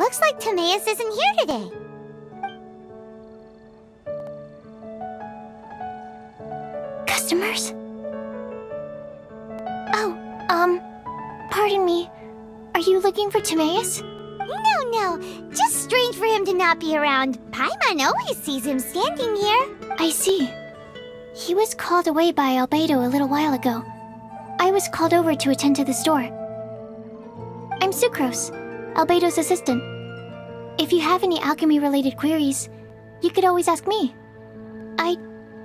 Looks like Timaeus isn't here today. Customers? Oh, pardon me. Are you looking for Timaeus? No. Just strange for him to not be around. Paimon always sees him standing here. I see. He was called away by Albedo a little while ago. I was called over to attend to the store. I'm Sucrose, Albedo's assistant. If you have any alchemy-related queries, you could always ask me. I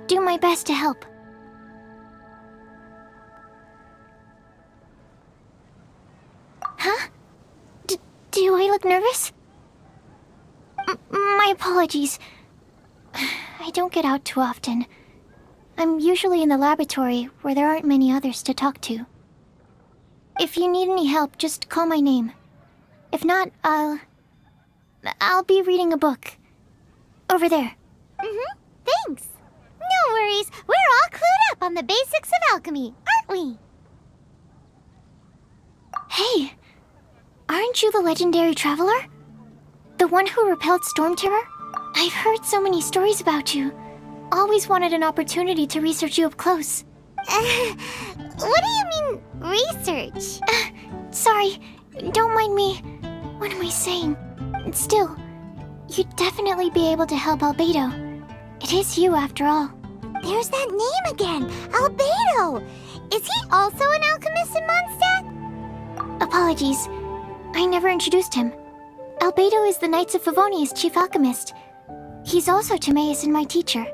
do my best to help. Huh? Do I look nervous? My apologies. I don't get out too often. I'm usually in the laboratory where there aren't many others to talk to. If you need any help, just call my name. If not, I'll be reading a book. Over there. Thanks. No worries. We're all clued up on the basics of alchemy, aren't we? Hey, aren't you the legendary traveler? The one who repelled Storm Terror? I've heard so many stories about you. Always wanted an opportunity to research you up close. What do you mean, research? Sorry, don't mind me. What am I saying? Still, you'd definitely be able to help Albedo. It is you, after all. There's that name again, Albedo. Is he also an alchemist in Mondstadt? Apologies, I never introduced him. Albedo is the Knights of Favonia's chief alchemist. He's also Timaeus and my teacher.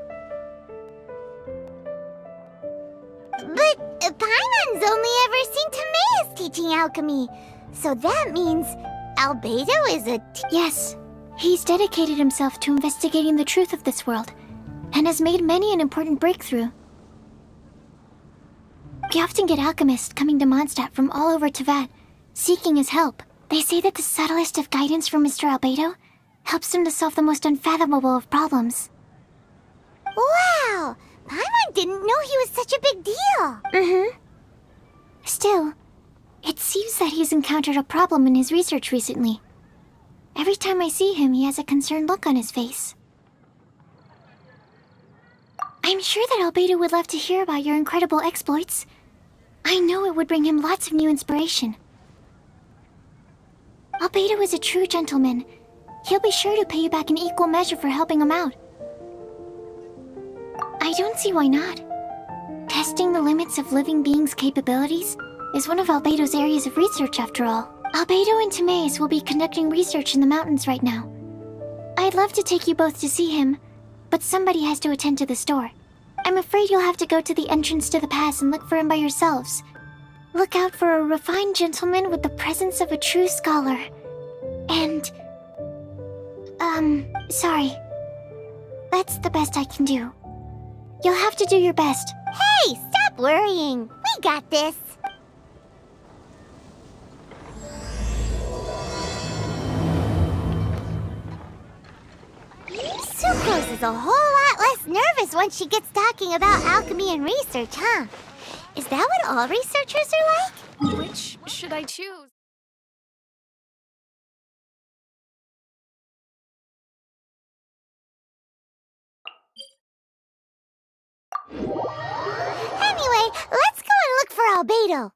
But Paimon's only ever seen Timaeus teaching alchemy. So that means Albedo is a Yes, he's dedicated himself to investigating the truth of this world, and has made many an important breakthrough. We often get alchemists coming to Mondstadt from all over Teyvat, seeking his help. They say that the subtlest of guidance from Mr. Albedo helps him to solve the most unfathomable of problems. Wow! Paimon didn't know he was such a big deal. Still, it seems that he's encountered a problem in his research recently. Every time I see him, he has a concerned look on his face. I'm sure that Albedo would love to hear about your incredible exploits. I know it would bring him lots of new inspiration. Albedo is a true gentleman. He'll be sure to pay you back in equal measure for helping him out. I don't see why not. Testing the limits of living beings' capabilities is one of Albedo's areas of research, after all. Albedo and Timaeus will be conducting research in the mountains right now. I'd love to take you both to see him, but somebody has to attend to the store. I'm afraid you'll have to go to the entrance to the pass and look for him by yourselves. Look out for a refined gentleman with the presence of a true scholar. And... sorry. That's the best I can do. You'll have to do your best. Hey, stop worrying. We got this. Sucrose is a whole lot less nervous once she gets talking about alchemy and research, huh? Is that what all researchers are like? Which should I choose? Anyway, let's go and look for Albedo.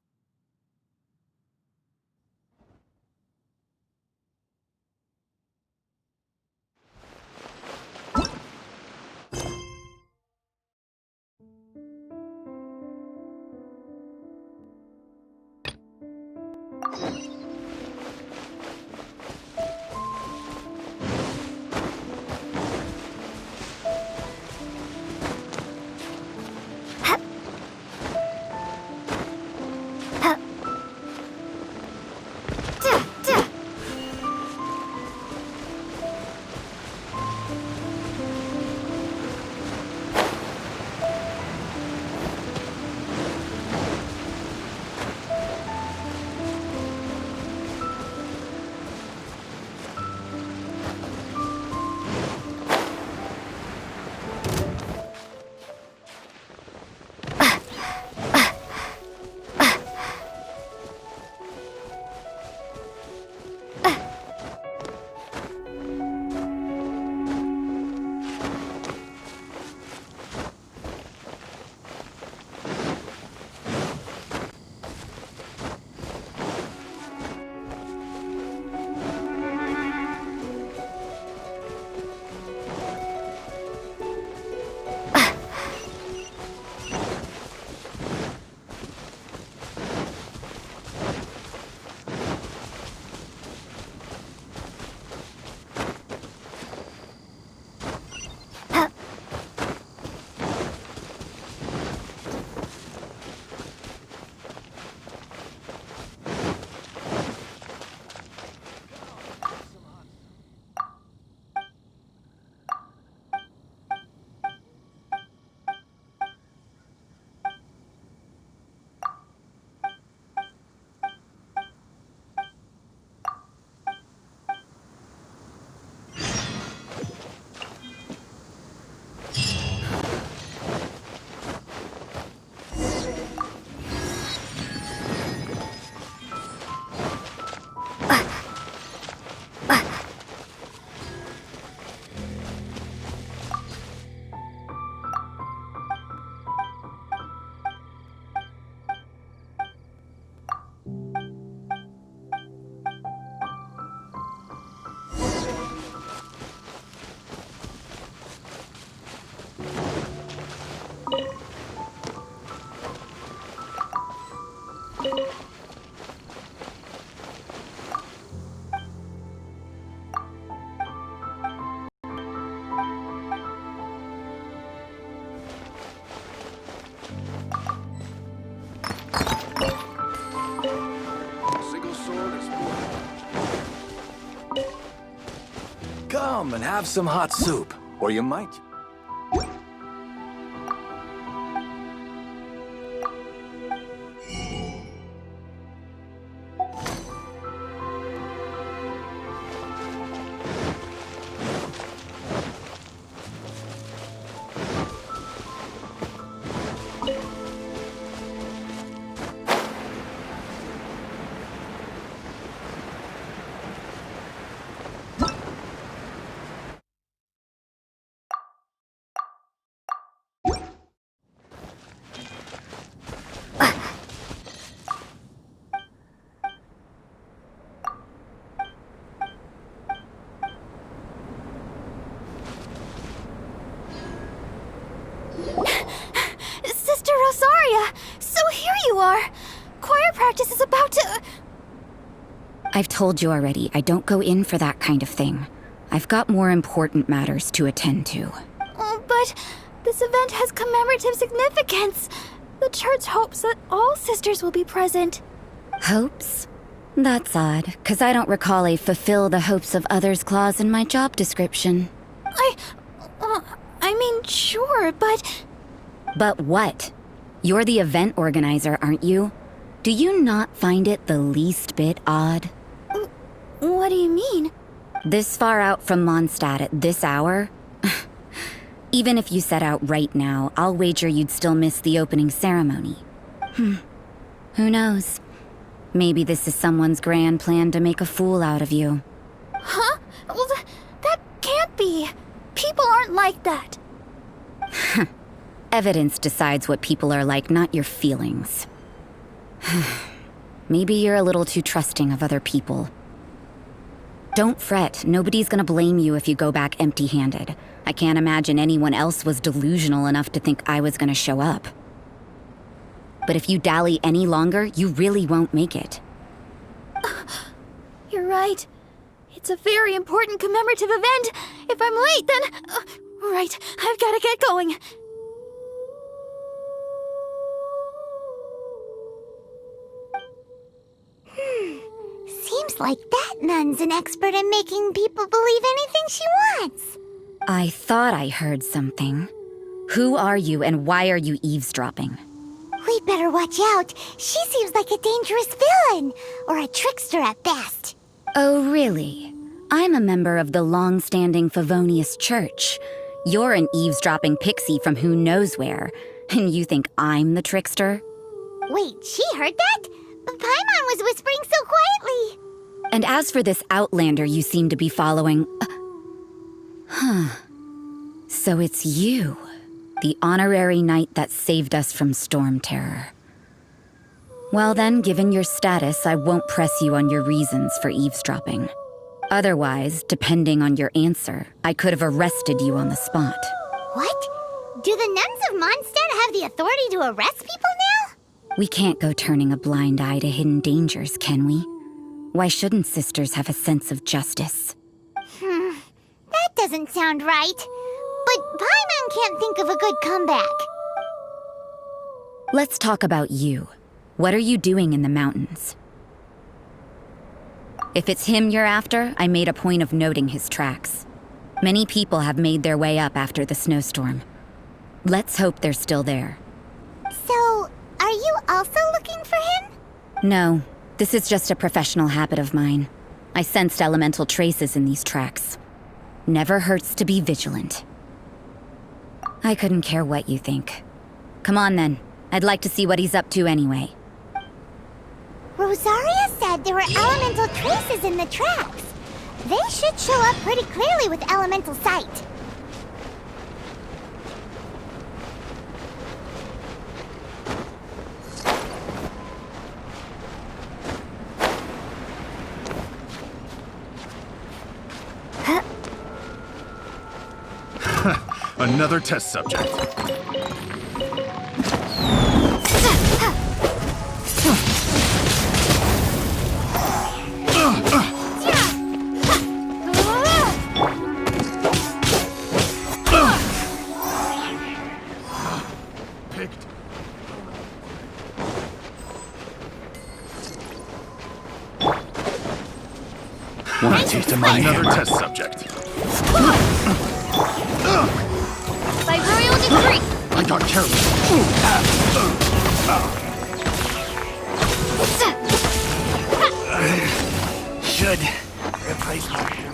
Come and have some hot soup, or you might. Sister Rosaria! So here you are! Choir practice is about to... I've told you already, I don't go in for that kind of thing. I've got more important matters to attend to. Oh, but this event has commemorative significance. The church hopes that all sisters will be present. Hopes? That's odd, 'cause I don't recall a fulfill the hopes of others clause in my job description. I mean, sure, but... But what? You're the event organizer, aren't you? Do you not find it the least bit odd? What do you mean? This far out from Mondstadt at this hour? Even if you set out right now, I'll wager you'd still miss the opening ceremony. Who knows? Maybe this is someone's grand plan to make a fool out of you. Huh? Well, that can't be. People aren't like that. Evidence decides what people are like, not your feelings. Maybe you're a little too trusting of other people. Don't fret, nobody's gonna blame you if you go back empty-handed. I can't imagine anyone else was delusional enough to think I was gonna show up. But if you dally any longer, you really won't make it. You're right. It's a very important commemorative event. If I'm late, then... right, I've gotta get going. Seems like that nun's an expert in making people believe anything she wants. I thought I heard something. Who are you and why are you eavesdropping? We'd better watch out. She seems like a dangerous villain, or a trickster at best. Oh, really? I'm a member of the long-standing Favonius Church. You're an eavesdropping pixie from who knows where, and you think I'm the trickster? Wait, she heard that? But Paimon was whispering so quietly. And as for this outlander you seem to be following... So it's you, the honorary knight that saved us from storm terror. Well then, given your status, I won't press you on your reasons for eavesdropping. Otherwise, depending on your answer, I could have arrested you on the spot. What? Do the nuns of Mondstadt have the authority to arrest people now? We can't go turning a blind eye to hidden dangers, can we? Why shouldn't sisters have a sense of justice? That doesn't sound right. But Paimon can't think of a good comeback. Let's talk about you. What are you doing in the mountains? If it's him you're after, I made a point of noting his tracks. Many people have made their way up after the snowstorm. Let's hope they're still there. So, are you also looking for him? No, this is just a professional habit of mine. I sensed elemental traces in these tracks. Never hurts to be vigilant. I couldn't care what you think. Come on then. I'd like to see what he's up to anyway. Rosaria said there were elemental traces in the tracks. They should show up pretty clearly with elemental sight. Another test subject. Picked. Want a taste of my hammer? Another test subject. By royal decree! I got careless. Should replace my hands.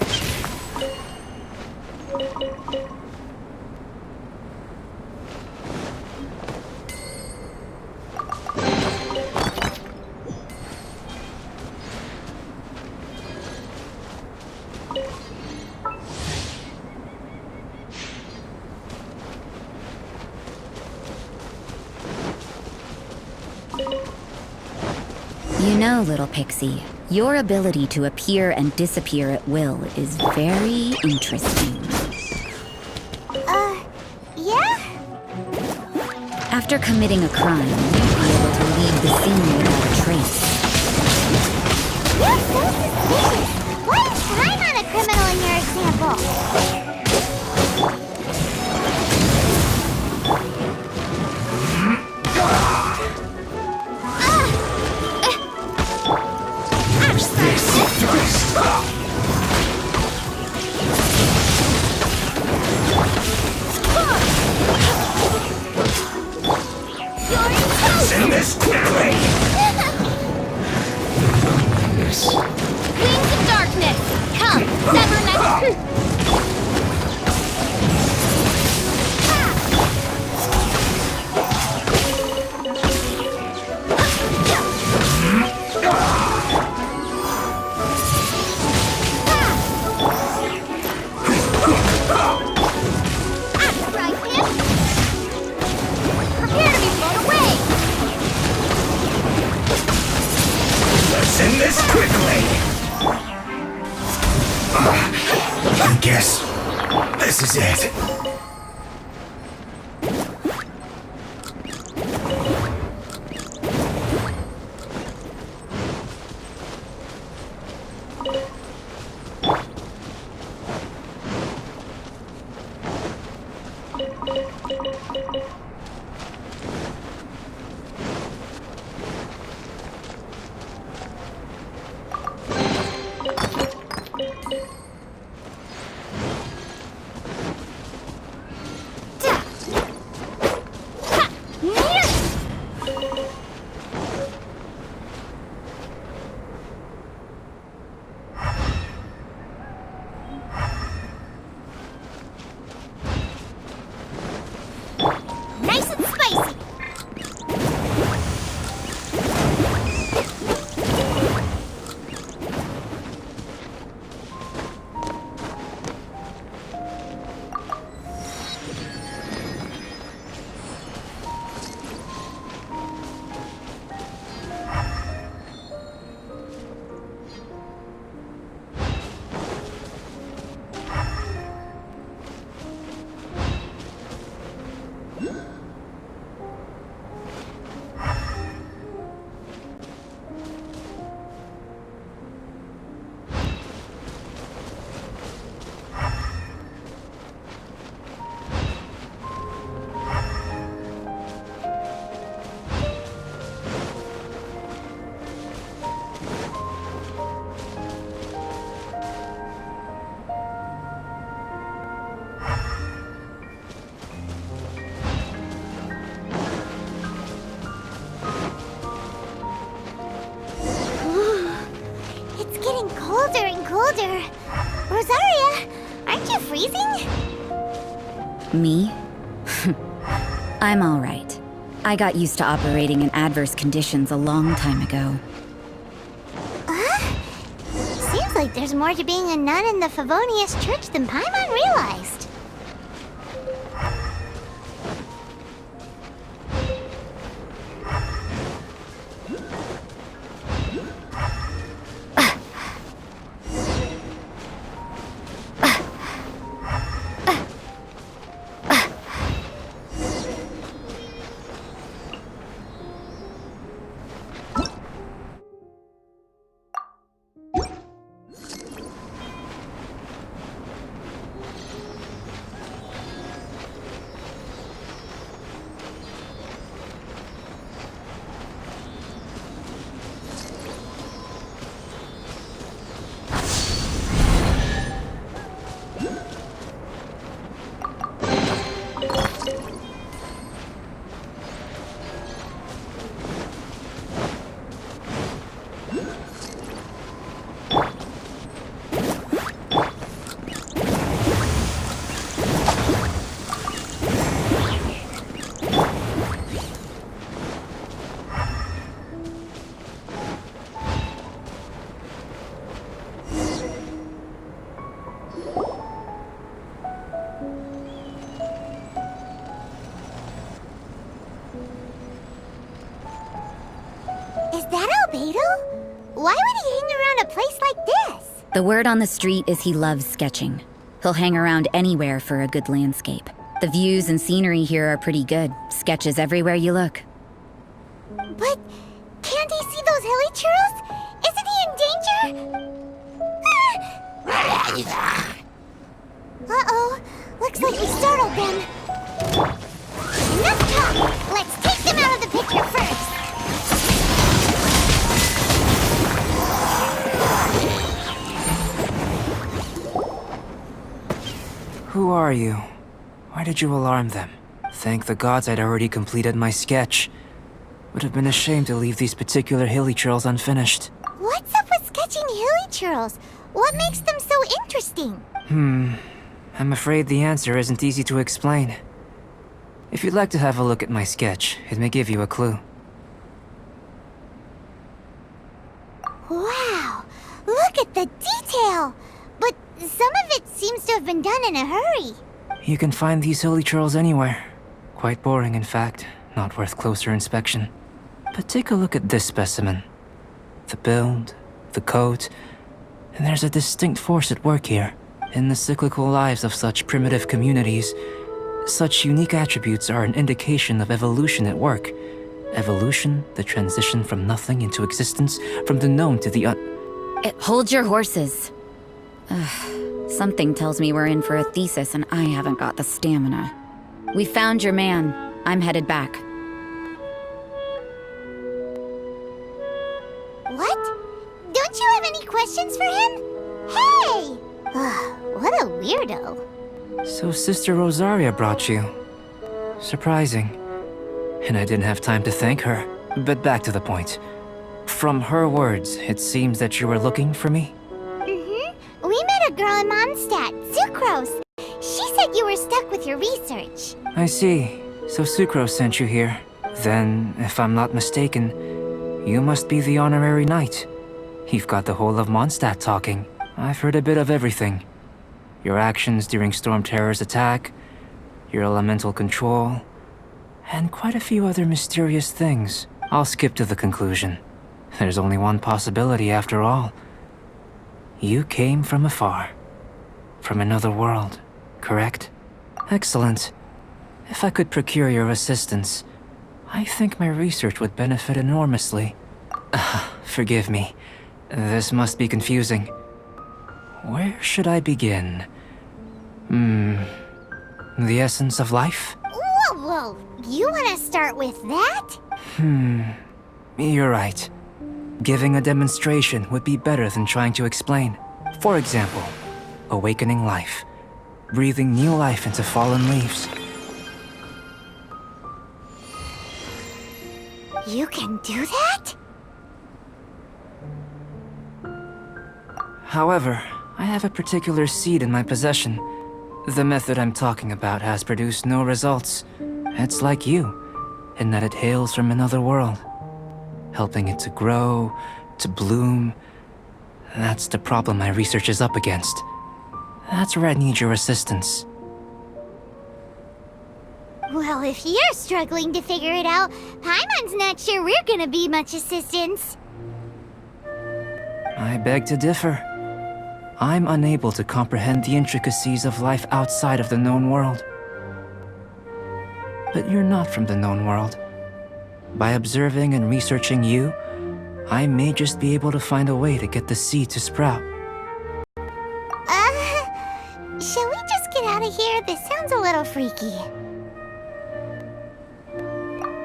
You know, little pixie, your ability to appear and disappear at will is very interesting. Yeah? After committing a crime, you'd be able to leave the scene without a trace. You're so suspicious. What is time on a criminal in your example? Send this quickly! Wings of darkness! Come, sever next... Send this quickly! I guess this is it. Nice and spicy. Colder and colder. Rosaria, aren't you freezing? Me? I'm all right. I got used to operating in adverse conditions a long time ago. Seems like there's more to being a nun in the Favonius Church than Paimon realized. Albedo? Why would he hang around a place like this? The word on the street is he loves sketching. He'll hang around anywhere for a good landscape. The views and scenery here are pretty good. Sketches everywhere you look. But can't he see those hilly churros? Isn't he in danger? Uh-oh. Looks like we startled them. Enough talk! Let's take them out of the picture first! Who are you? Why did you alarm them? Thank the gods I'd already completed my sketch. Would have been a shame to leave these particular hilly churls unfinished. What's up with sketching hilly churls? What makes them so interesting? I'm afraid the answer isn't easy to explain. If you'd like to have a look at my sketch, it may give you a clue. Wow! Look at the detail! But some of it seems to have been done in a hurry. You can find these hilly churls anywhere. Quite boring, in fact. Not worth closer inspection. But take a look at this specimen. The build, the coat, and there's a distinct force at work here. In the cyclical lives of such primitive communities, such unique attributes are an indication of evolution at work. Evolution, the transition from nothing into existence, from the known to the Hold your horses. Something tells me we're in for a thesis and I haven't got the stamina. We found your man. I'm headed back. What? Don't you have any questions for him? Hey! What a weirdo. So Sister Rosaria brought you. Surprising. And I didn't have time to thank her. But back to the point. From her words, it seems that you were looking for me? We met a girl in Mondstadt, Sucrose. She said you were stuck with your research. I see. So Sucrose sent you here. Then, if I'm not mistaken, you must be the honorary knight. You've got the whole of Mondstadt talking. I've heard a bit of everything. Your actions during Storm Terror's attack, your elemental control, and quite a few other mysterious things. I'll skip to the conclusion. There's only one possibility after all. You came from afar. From another world, correct? Excellent. If I could procure your assistance, I think my research would benefit enormously. Forgive me. This must be confusing. Where should I begin? The essence of life? Whoa! You want to start with that? You're right. Giving a demonstration would be better than trying to explain. For example, awakening life. Breathing new life into fallen leaves. You can do that? However, I have a particular seed in my possession. The method I'm talking about has produced no results. It's like you, in that it hails from another world. Helping it to grow, to bloom. That's the problem my research is up against. That's where I need your assistance. Well, if you're struggling to figure it out, Paimon's not sure we're gonna be much assistance. I beg to differ. I'm unable to comprehend the intricacies of life outside of the known world. But you're not from the known world. By observing and researching you, I may just be able to find a way to get the seed to sprout. Shall we just get out of here? This sounds a little freaky.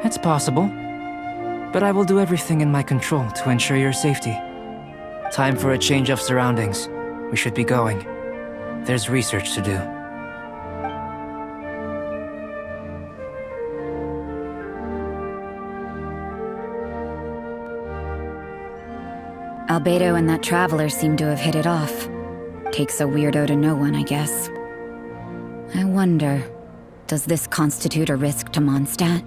It's possible. But I will do everything in my control to ensure your safety. Time for a change of surroundings. We should be going. There's research to do. Albedo and that traveler seem to have hit it off. Takes a weirdo to know one, I guess. I wonder, does this constitute a risk to Mondstadt?